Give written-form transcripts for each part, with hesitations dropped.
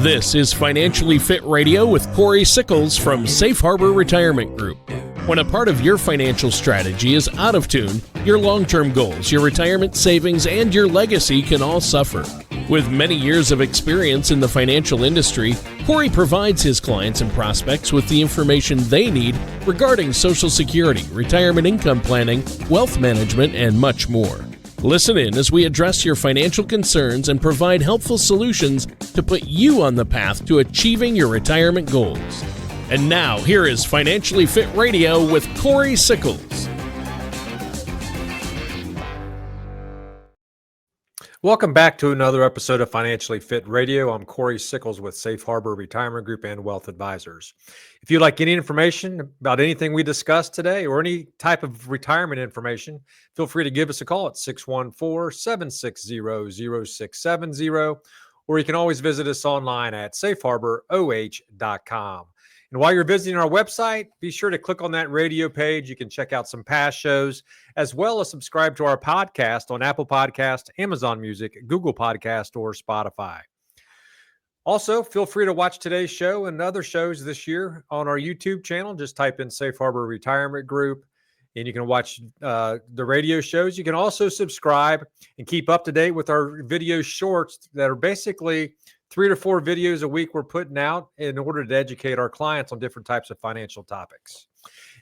This is Financially Fit Radio with Cory Sickles from Safe Harbor Retirement Group. When a part of your financial strategy is out of tune, your long-term goals, your retirement savings, and your legacy can all suffer. With many years of experience in the financial industry, Cory provides his clients and prospects with the information they need regarding Social Security, retirement income planning, wealth management, and much more. Listen in as we address your financial concerns and provide helpful solutions to put you on the path to achieving your retirement goals. And now, here is Financially Fit Radio with Cory Sickles. Welcome back to another episode of Financially Fit Radio. I'm Cory Sickles with Safe Harbor Retirement Group and Wealth Advisors. If you'd like any information about anything we discussed today or any type of retirement information, feel free to give us a call at 614-760-0670, or you can always visit us online at safeharboroh.com. And while you're visiting our website, be sure to click on that radio page. You can check out some past shows, as well as subscribe to our podcast on Apple Podcast, Amazon Music, Google Podcast, or Spotify. Also, feel free to watch today's show and other shows this year on our YouTube channel. Just type in Safe Harbor Retirement Group, and you can watch the radio shows. You can also subscribe and keep up to date with our video shorts that are basically 3 to 4 videos a week we're putting out in order to educate our clients on different types of financial topics.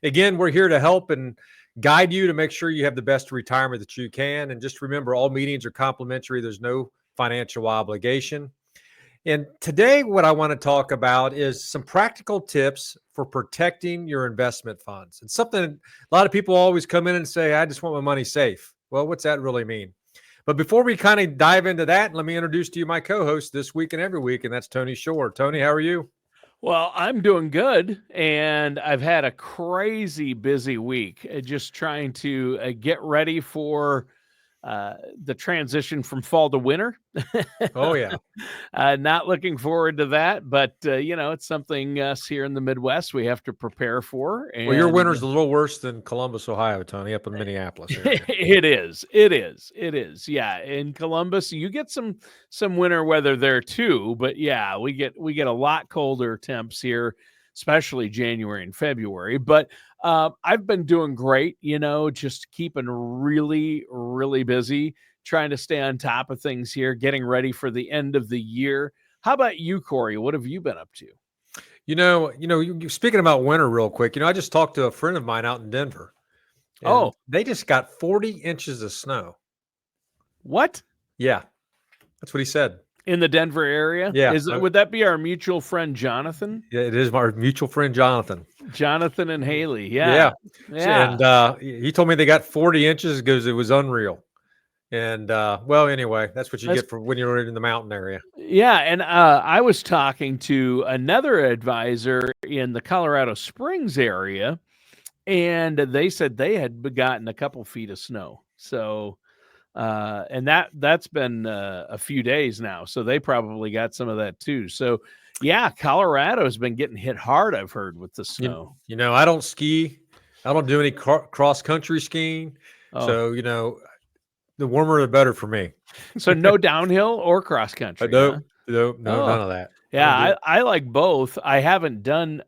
Again, we're here to help and guide you to make sure you have the best retirement that you can. And just remember, all meetings are complimentary. There's no financial obligation. And today, what I want to talk about is some practical tips for protecting your investment funds. It's something a lot of people always come in and say, I just want my money safe. Well, what's that really mean? But before we kind of dive into that, let me introduce to you my co-host this week and every week, and that's Tony Shore. Tony, how are you? Well, I'm doing good, and I've had a crazy busy week just trying to get ready for the transition from fall to winter. Oh, yeah. Not looking forward to that, but, it's something us here in the Midwest we have to prepare for. And, well, your winter's a little worse than Columbus, Ohio, Tony, up in Minneapolis area. It is. Yeah, in Columbus, you get some winter weather there too, but yeah, we get a lot colder temps here, especially January and February. But I've been doing great, just keeping really, really busy, trying to stay on top of things here, getting ready for the end of the year. How about you, Cory? What have you been up to? Speaking about winter real quick, I just talked to a friend of mine out in Denver. They just got 40 inches of snow. What? Yeah, that's what he said. In the Denver area? Yeah. Would that be our mutual friend, Jonathan? Yeah, it is our mutual friend, Jonathan. Jonathan and Haley. Yeah. And he told me they got 40 inches because it was unreal. And anyway, that's what you get for when you're in the mountain area. Yeah. And I was talking to another advisor in the Colorado Springs area, and they said they had gotten a couple feet of snow. So, and that's been a few days now. So they probably got some of that too. So yeah, Colorado has been getting hit hard, I've heard, with the snow. I don't ski. I don't do any cross country skiing. Oh. So, the warmer the better for me. So no downhill or cross country. No, none of that. Yeah, I like both. I haven't done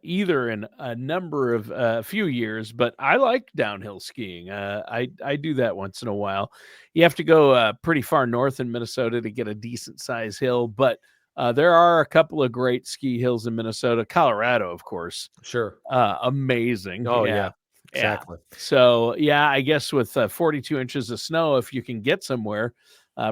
either in a number of few years, but I like downhill skiing. I do that once in a while. You have to go pretty far north in Minnesota to get a decent size hill, but there are a couple of great ski hills in Minnesota. Colorado, of course. Sure. Amazing. Oh, yeah. Exactly. Yeah. So, yeah, I guess with 42 inches of snow, if you can get somewhere,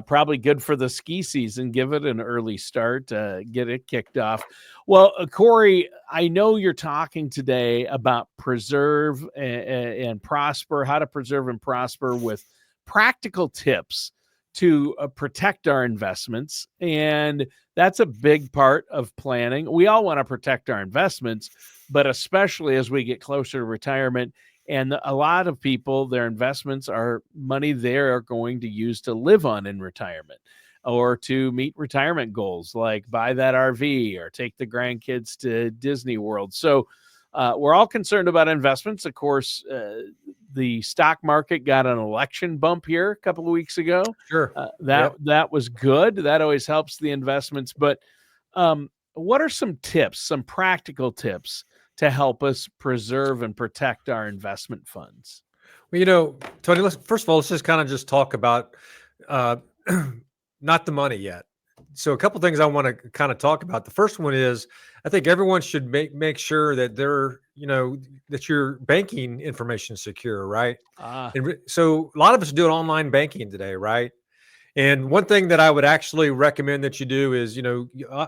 probably good for the ski season. Give it an early start, get it kicked off. Well, Cory, I know you're talking today about preserve and prosper, how to preserve and prosper with practical tips to protect our investments. And that's a big part of planning. We all want to protect our investments, but especially as we get closer to retirement. And a lot of people, their investments are money they are going to use to live on in retirement or to meet retirement goals, like buy that RV or take the grandkids to Disney World. So we're all concerned about investments. Of course, the stock market got an election bump here a couple of weeks ago. Sure. That was good. That always helps the investments. But What are some tips, some practical tips to help us preserve and protect our investment funds? Well, Tony, first of all, let's just kind of just talk about uh, not the money yet. So a couple things I want to kind of talk about. The first one is I think everyone should make sure that that your banking information is secure, right? Ah, So a lot of us do online banking today, right? And one thing that I would actually recommend that you do is,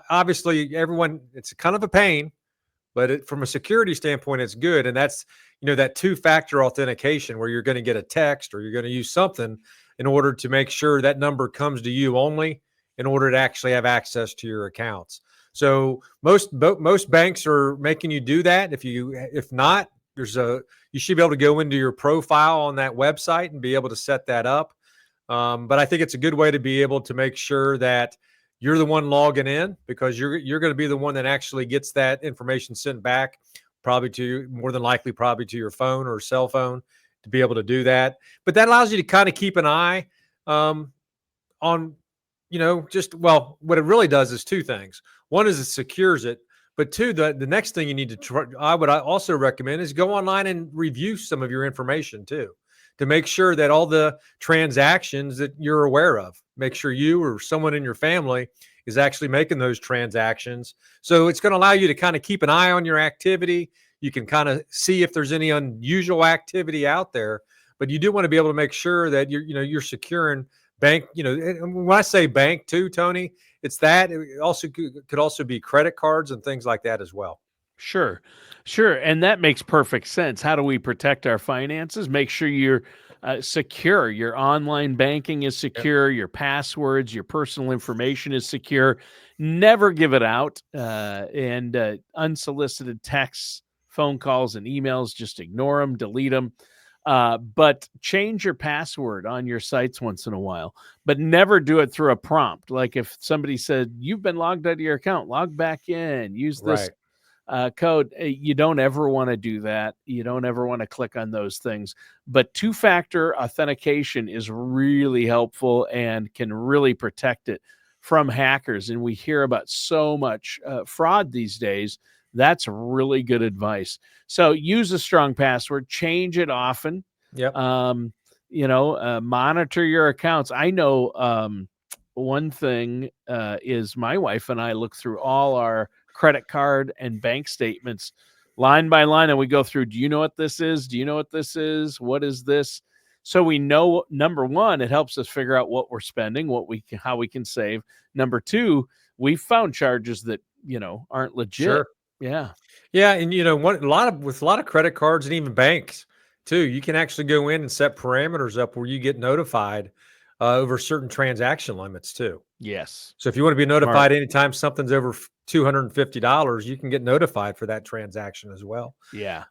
obviously everyone, it's kind of a pain, but from a security standpoint, it's good. And that's, that two-factor authentication where you're going to get a text or you're going to use something in order to make sure that number comes to you only in order to actually have access to your accounts. So most banks are making you do that. If not, you should be able to go into your profile on that website and be able to set that up. But I think it's a good way to be able to make sure that you're the one logging in, because you're going to be the one that actually gets that information sent back, more than likely to your phone or cell phone, to be able to do that. But that allows you to kind of keep an eye on, what it really does is two things. One is it secures it, but two, the next thing you need to try, I would also recommend, is go online and review some of your information too, to make sure that all the transactions that you're aware of, make sure you or someone in your family is actually making those transactions. So it's going to allow you to kind of keep an eye on your activity. You can kind of see if there's any unusual activity out there, but you do want to be able to make sure that you're securing bank. And when I say bank too, Tony, it's that it also could also be credit cards and things like that as well. sure, sure. And that makes perfect sense. How do we protect our finances? Make sure you're secure. Your online banking is Yep. secure. Your passwords, your personal information is secure. Never give it out. And unsolicited texts, phone calls, and emails, just ignore them, delete them. But change your password on your sites once in a while, but never do it through a prompt. Like if somebody said, you've been logged out of your account, log back in, use this Right. code. You don't ever want to do that. You don't ever want to click on those things. But two-factor authentication is really helpful and can really protect it from hackers. And we hear about so much fraud these days. That's really good advice. So use a strong password, change it often. Yep. Um, monitor your accounts. I know one thing is my wife and I look through all our credit card and bank statements line by line, and we go through, do you know what this is? Do you know what this is? What is this? So we know, number one, it helps us figure out what we're spending, how we can save. Number two, we found charges that, aren't legit. Sure. Yeah. Yeah, and with a lot of credit cards and even banks too, you can actually go in and set parameters up where you get notified over certain transaction limits too. Yes. So if you want to be Smart. notified anytime something's over $250, you can get notified for that transaction as well. Yeah.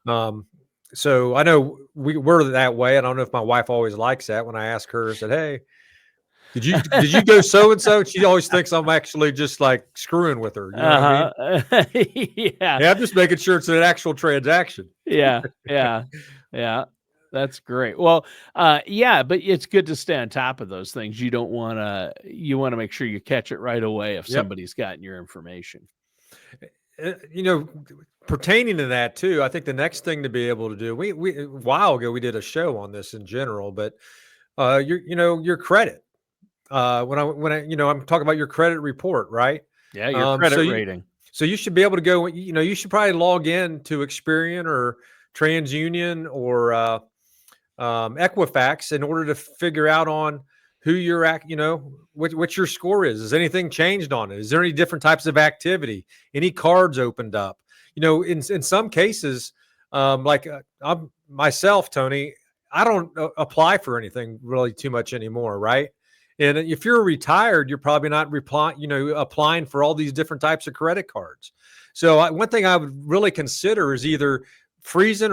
So I know we're that way. I don't know if my wife always likes that. When I ask her, I said, "Hey, did you go so and so?" She always thinks I'm actually just like screwing with her. You know what I mean? Yeah. Yeah, I'm just making sure it's an actual transaction. Yeah. Yeah. Yeah. That's great. Well, yeah, but it's good to stay on top of those things. You want to make sure you catch it right away if Yep. somebody's gotten your information. Uh, you know, Pertaining to that too, I think the next thing to be able to do, we a while ago we did a show on this in general, but your credit. I'm talking about your credit report, right? Yeah, your So credit rating. you should be able to go. You should probably log in to Experian or TransUnion or Equifax in order to figure out on who you're at, what your score is. Has anything changed on it? Is there any different types of activity? Any cards opened up? In some cases, I'm myself, Tony, I don't apply for anything really too much anymore, right? And if you're retired, you're probably not applying for all these different types of credit cards. So one thing I would really consider is either freezing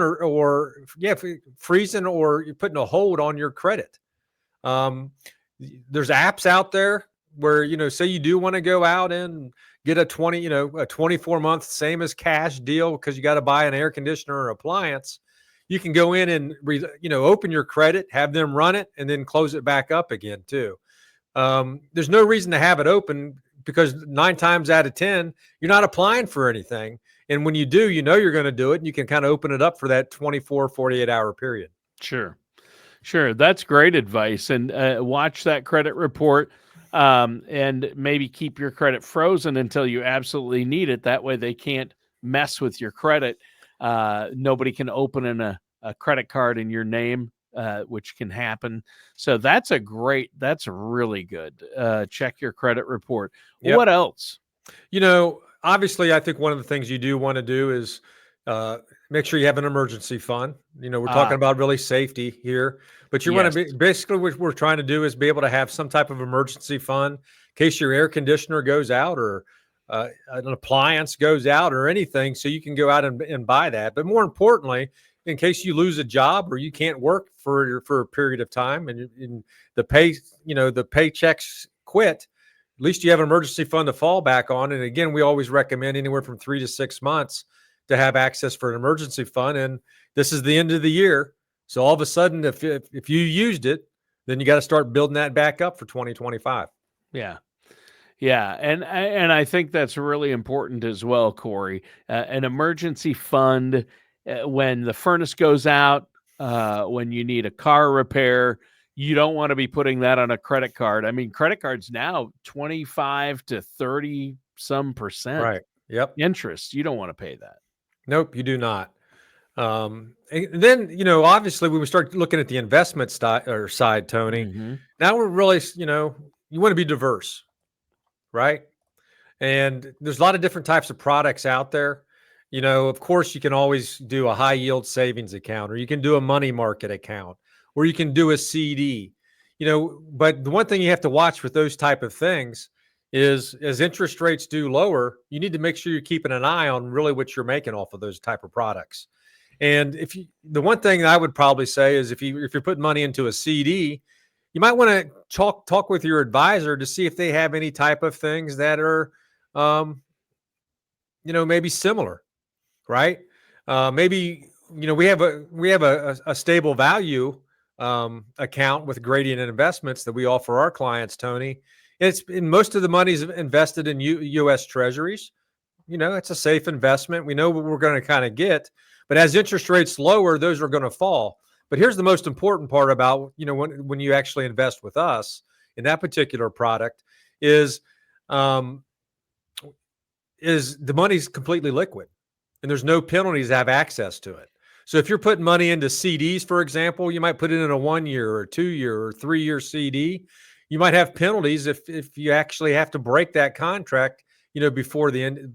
freezing or you're putting a hold on your credit. Um, there's apps out there where, say you do want to go out and get a 24-month same as cash deal because you got to buy an air conditioner or appliance. You can go in and open your credit, have them run it, and then close it back up again too. There's no reason to have it open because 9 times out of 10, you're not applying for anything. And when you do, you're going to do it, and you can kind of open it up for that 24, 48-hour period. Sure. Sure. That's great advice. And watch that credit report, and maybe keep your credit frozen until you absolutely need it. That way they can't mess with your credit. Nobody can open a credit card in your name, which can happen. So that's really good. Check your credit report. Yep. What else? Obviously, I think one of the things you do want to do is make sure you have an emergency fund. We're talking about really safety here, but you want to be, basically what we're trying to do is be able to have some type of emergency fund in case your air conditioner goes out, or an appliance goes out, or anything, so you can go out and buy that. But more importantly, in case you lose a job or you can't work for a period of time, and the paychecks quit, at least you have an emergency fund to fall back on. And again, we always recommend anywhere from 3 to 6 months to have access for an emergency fund. And this is the end of the year, so all of a sudden, if you used it, then you got to start building that back up for 2025. Yeah. Yeah, and I think that's really important as well, Cory. An emergency fund when the furnace goes out, when you need a car repair. You don't want to be putting that on a credit card. I mean, credit cards now 25 to 30 some percent Right. Yep. interest. You don't want to pay that. Nope, you do not. And then, obviously, when we start looking at the investment side, Tony, now we're really, you want to be diverse, right? And there's a lot of different types of products out there. Of course, you can always do a high yield savings account, or you can do a money market account, or you can do a CD. But the one thing you have to watch with those type of things is, as interest rates do lower, you need to make sure you're keeping an eye on really what you're making off of those type of products. And the one thing I would probably say is, if you're putting money into a CD, you might want to talk with your advisor to see if they have any type of things that are, maybe similar, right? Maybe we have a stable value account with Gradient Investments that we offer our clients, Tony. Most of the money is invested in U.S. Treasuries. It's a safe investment. We know what we're going to kind of get, but as interest rates lower, those are going to fall. But here's the most important part about, when you actually invest with us in that particular product is the money's completely liquid, and there's no penalties to have access to it. So if you're putting money into CDs, for example, you might put it in a 1 year or 2 year or 3 year CD. You might have penalties if you actually have to break that contract, before the end,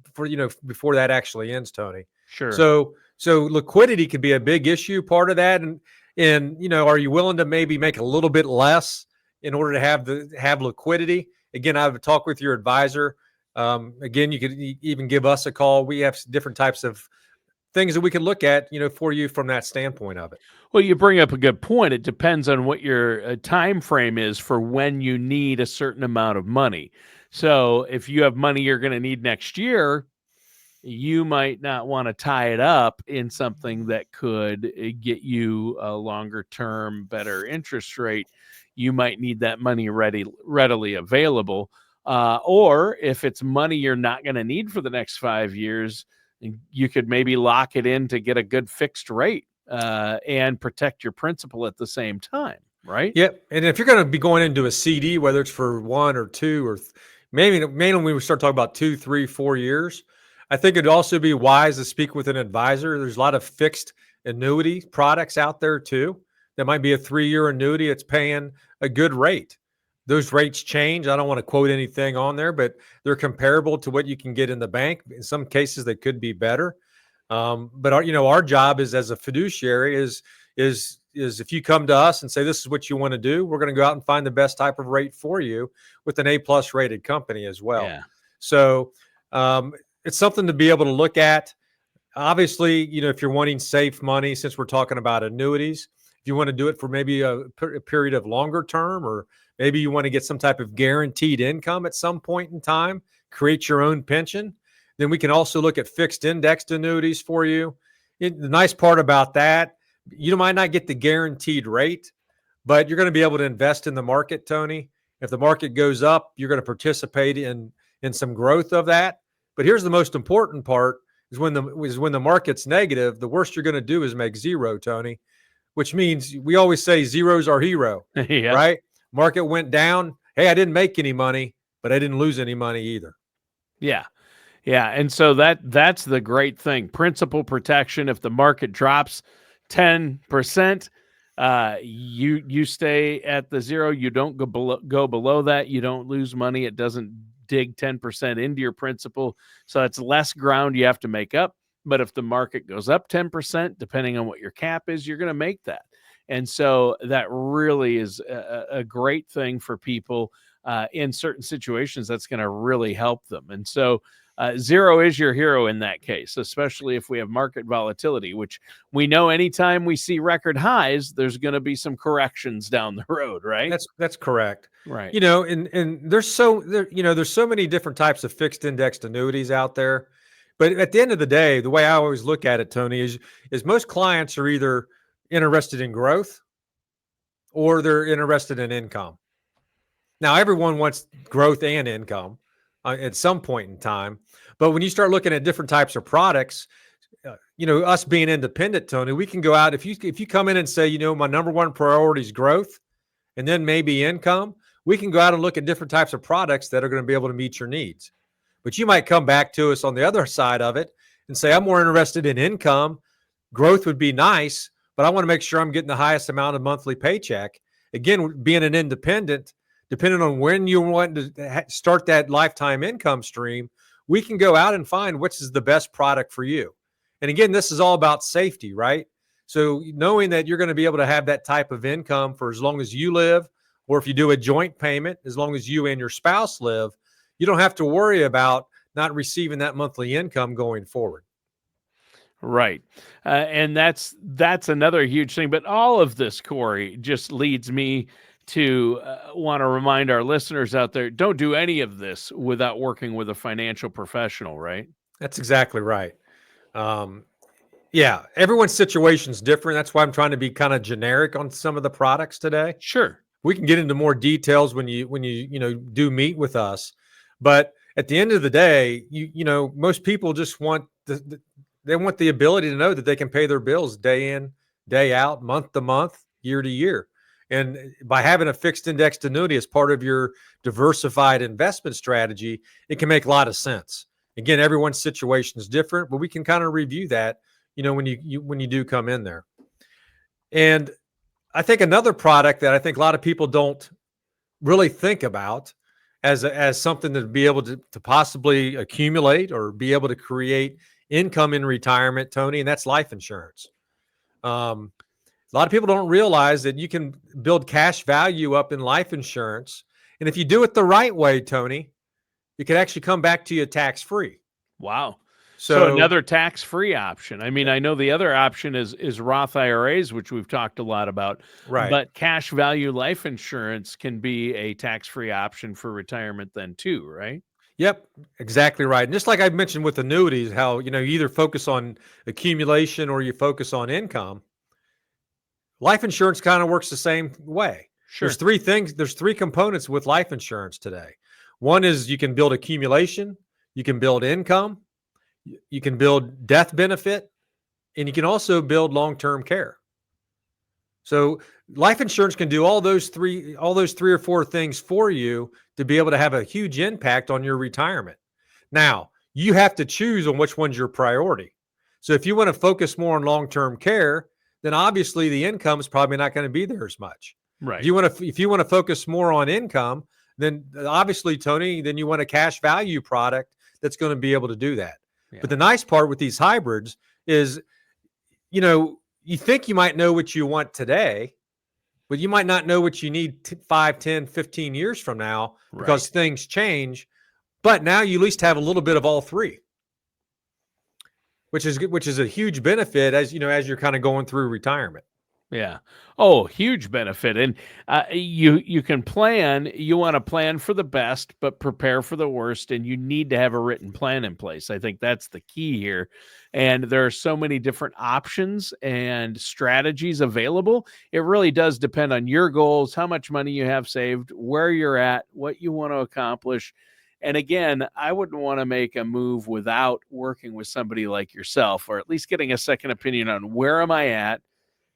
before that actually ends, Tony. Sure. So liquidity could be a big issue, part of that. And are you willing to maybe make a little bit less in order to have liquidity? Again, I would talk with your advisor. Again, you could even give us a call. We have different types of things that we can look at, for you from that standpoint of it. Well, you bring up a good point. It depends on what your time frame is for when you need a certain amount of money. So if you have money you're going to need next year, you might not want to tie it up in something that could get you a longer term, better interest rate. You might need that money readily available. Or if it's money you're not going to need for the next 5 years, you could maybe lock it in to get a good fixed rate and protect your principal at the same time, right? Yep. And if you're going to be going into a CD, whether it's for 1 or 2 or mainly when we start talking about 2, 3, 4 years, I think it'd also be wise to speak with an advisor. There's a lot of fixed annuity products out there too. That might be a 3-year annuity. It's paying a good rate. Those rates change. I don't want to quote anything on there, but they're comparable to what you can get in the bank. In some cases, they could be better. But our job is, as a fiduciary, is if you come to us and say, this is what you want to do, we're going to go out and find the best type of rate for you with an A+ rated company as well. Yeah. So it's something to be able to look at. Obviously, if you're wanting safe money, since we're talking about annuities, if you want to do it for maybe a period of longer term, or maybe you want to get some type of guaranteed income at some point in time, create your own pension, then we can also look at fixed indexed annuities for you. The nice part about that, you might not get the guaranteed rate, but you're going to be able to invest in the market, Tony. If the market goes up, you're going to participate in and some growth of that. But here's the most important part is when the market's negative, the worst you're going to do is make zero, Tony, which means we always say zero's our hero, Yeah. right? Market went down. Hey, I didn't make any money, but I didn't lose any money either. Yeah. Yeah. And so that's the great thing. Principal protection. If the market drops 10%, you stay at the zero. You don't go below that. You don't lose money. It doesn't dig 10% into your principal. So it's less ground you have to make up. But if the market goes up 10%, depending on what your cap is, you're going to make that. And so that really is a great thing for people in certain situations. That's going to really help them. And so zero is your hero in that case, especially if we have market volatility, which we know anytime we see record highs, there's going to be some corrections down the road, right? That's correct. Right. And there's so many different types of fixed indexed annuities out there. But at the end of the day, the way I always look at it, Tony, is most clients are either interested in growth or they're interested in income. Now, everyone wants growth and income at some point in time. But when you start looking at different types of products, us being independent, Tony, we can go out. If you come in and say, my number one priority is growth and then maybe income, we can go out and look at different types of products that are going to be able to meet your needs. But you might come back to us on the other side of it and say, I'm more interested in income. Growth would be nice, but I want to make sure I'm getting the highest amount of monthly paycheck. Again, being an independent, depending on when you want to start that lifetime income stream, we can go out and find which is the best product for you. And again, this is all about safety, right? So knowing that you're going to be able to have that type of income for as long as you live, or if you do a joint payment, as long as you and your spouse live, you don't have to worry about not receiving that monthly income going forward. Right. And that's another huge thing. But all of this, Cory, just leads me to want to remind our listeners out there, don't do any of this without working with a financial professional, right? That's exactly right. Yeah, everyone's situation is different. That's why I'm trying to be kind of generic on some of the products today. Sure. We can get into more details when you do meet with us. But at the end of the day, most people just want they want the ability to know that they can pay their bills day in, day out, month to month, year to year. And by having a fixed indexed annuity as part of your diversified investment strategy, it can make a lot of sense. Again, everyone's situation is different, but we can kind of review that, when you do come in there. And I think another product that I think a lot of people don't really think about as something to be able to possibly accumulate or be able to create income in retirement, Tony, and that's life insurance. A lot of people don't realize that you can build cash value up in life insurance. And if you do it the right way, Tony, it could actually come back to you tax-free. Wow. So another tax-free option. I mean, I know the other option is Roth IRAs, which we've talked a lot about. Right. But cash value life insurance can be a tax-free option for retirement then too, right? Yep, exactly right. And just like I mentioned with annuities, how you either focus on accumulation or you focus on income. Life insurance kind of works the same way. Sure. There's three components with life insurance today. One is you can build accumulation, you can build income, you can build death benefit, and you can also build long-term care. So life insurance can do all those three or four things for you to be able to have a huge impact on your retirement. Now, you have to choose on which one's your priority. So if you want to focus more on long-term care, then obviously the income is probably not going to be there as much. Right. If you want to focus more on income, then obviously, Tony, then you want a cash value product that's going to be able to do that. Yeah. But the nice part with these hybrids is, you think you might know what you want today, but you might not know what you need 5, 10, 15 years from now because things change. But now you at least have a little bit of all three, which is a huge benefit as you're kind of going through retirement. Yeah. Oh, huge benefit. And you can plan. You want to plan for the best, but prepare for the worst. And you need to have a written plan in place. I think that's the key here. And there are so many different options and strategies available. It really does depend on your goals, how much money you have saved, where you're at, what you want to accomplish. And again, I wouldn't want to make a move without working with somebody like yourself, or at least getting a second opinion on where am I at?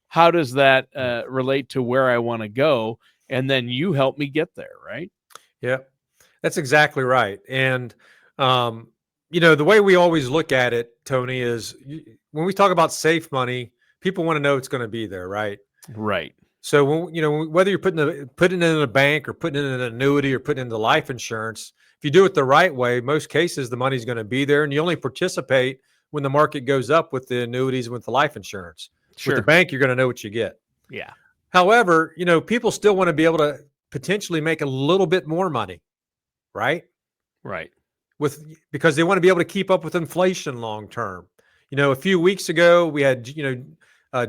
How does that relate to where I want to go? And then you help me get there, right? Yeah, that's exactly right. And, the way we always look at it, Tony, is when we talk about safe money, people want to know it's going to be there, right? Right. So whether you're putting it in a bank or putting it in an annuity or putting it into life insurance, if you do it the right way, most cases the money's going to be there, and you only participate when the market goes up with the annuities and with the life insurance. With the Sure. bank, you're going to know what you get. Yeah. However, people still want to be able to potentially make a little bit more money, right? Right. Because they want to be able to keep up with inflation long term. A few weeks ago we had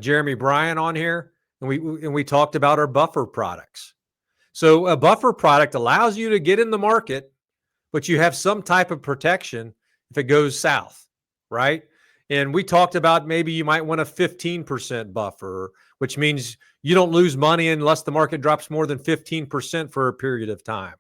Jeremy Bryan on here, and we talked about our buffer products. So a buffer product allows you to get in the market, but you have some type of protection if it goes south, right? And we talked about maybe you might want a 15% buffer, which means you don't lose money unless the market drops more than 15% for a period of time.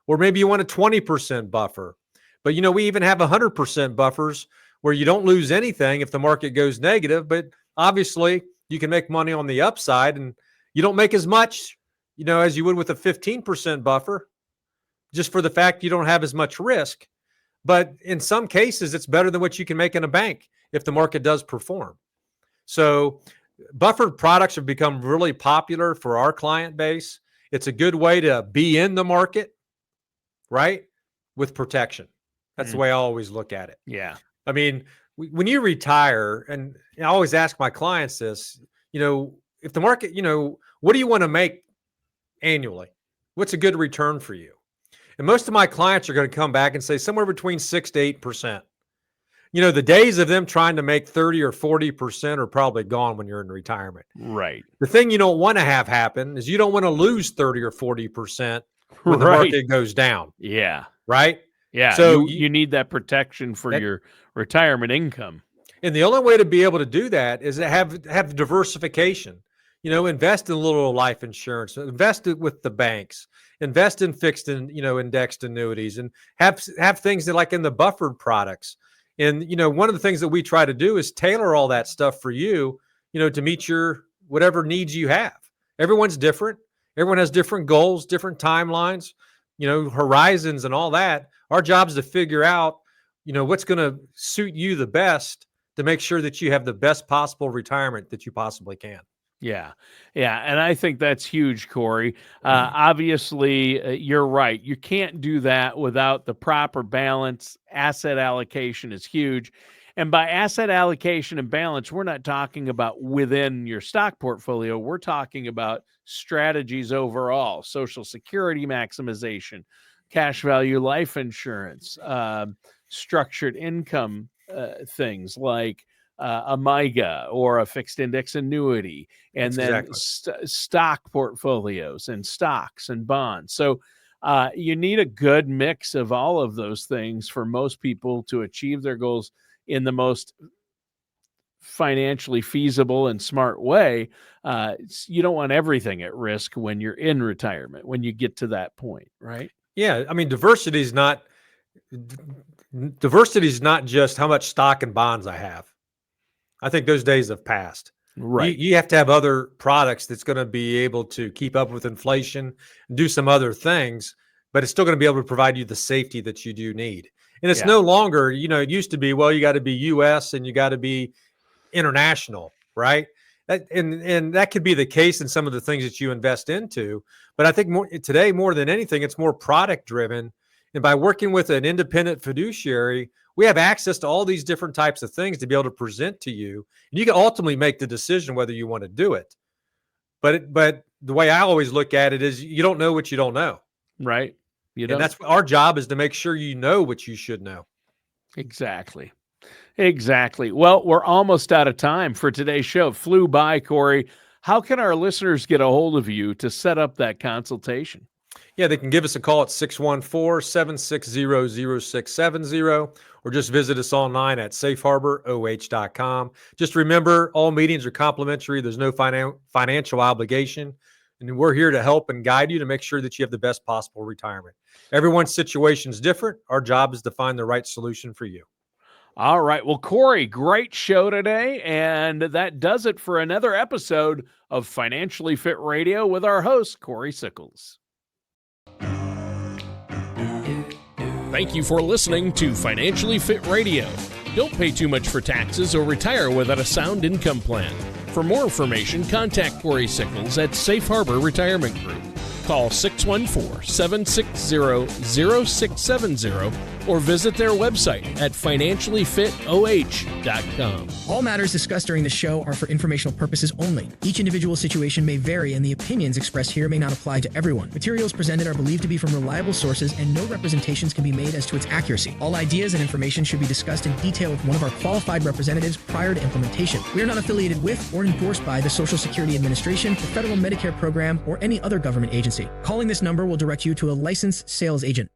Or maybe you want a 20% buffer. But, we even have 100% buffers where you don't lose anything if the market goes negative, but obviously you can make money on the upside, and you don't make as much, as you would with a 15% buffer, just for the fact you don't have as much risk. But in some cases, it's better than what you can make in a bank if the market does perform. So buffered products have become really popular for our client base. It's a good way to be in the market, right? With protection. That's the way I always look at it. Yeah. I mean, when you retire, and I always ask my clients this, if the market, what do you want to make annually? What's a good return for you? And most of my clients are going to come back and say somewhere between 6 to 8%. The days of them trying to make 30 or 40% are probably gone when you're in retirement. Right. The thing you don't want to have happen is you don't want to lose 30 or 40% when the market goes down. Yeah. Right? Yeah. So you need that protection for your retirement income. And the only way to be able to do that is to have diversification. Invest in a little life insurance, invest it with the banks, invest in fixed and indexed annuities, and have things that like in the buffered products. And one of the things that we try to do is tailor all that stuff for you, to meet your whatever needs you have. Everyone's different. Everyone has different goals, different timelines, horizons and all that. Our job is to figure out, what's going to suit you the best to make sure that you have the best possible retirement that you possibly can. Yeah. Yeah. And I think that's huge, Cory. Obviously, you're right. You can't do that without the proper balance. Asset allocation is huge. And by asset allocation and balance, we're not talking about within your stock portfolio. We're talking about strategies overall, Social Security maximization, cash value life insurance, structured income things like a MIGA or a fixed index annuity, and then stock portfolios and stocks and bonds. So you need a good mix of all of those things for most people to achieve their goals in the most financially feasible and smart way. You don't want everything at risk when you're in retirement, when you get to that point, right? Yeah. I mean, diversity is not just how much stock and bonds I have. I think those days have passed. Right. You have to have other products that's going to be able to keep up with inflation and do some other things, but it's still going to be able to provide you the safety that you do need. And it's no longer, it used to be, well, you got to be US and you got to be international, right? And that could be the case in some of the things that you invest into. But I think today, more than anything, it's more product driven. And by working with an independent fiduciary, we have access to all these different types of things to be able to present to you. And you can ultimately make the decision whether you want to do it. But the way I always look at it is you don't know what you don't know. Right. And that's our job, is to make sure you know what you should know. Exactly. Well, we're almost out of time for today's show. Flew by, Cory. How can our listeners get a hold of you to set up that consultation? Yeah, they can give us a call at 614-760-0670, or just visit us online at safeharboroh.com. Just remember, all meetings are complimentary. There's no financial obligation. And we're here to help and guide you to make sure that you have the best possible retirement. Everyone's situation is different. Our job is to find the right solution for you. All right. Well, Cory, great show today. And that does it for another episode of Financially Fit Radio with our host, Cory Sickles. Thank you for listening to Financially Fit Radio. Don't pay too much for taxes or retire without a sound income plan. For more information, contact Cory Sickles at Safe Harbor Retirement Group. Call 614-760-0670 or visit their website at financiallyfitoh.com. All matters discussed during the show are for informational purposes only. Each individual situation may vary, and the opinions expressed here may not apply to everyone. Materials presented are believed to be from reliable sources, and no representations can be made as to its accuracy. All ideas and information should be discussed in detail with one of our qualified representatives prior to implementation. We are not affiliated with or endorsed by the Social Security Administration, the Federal Medicare Program, or any other government agency. Calling this number will direct you to a licensed sales agent.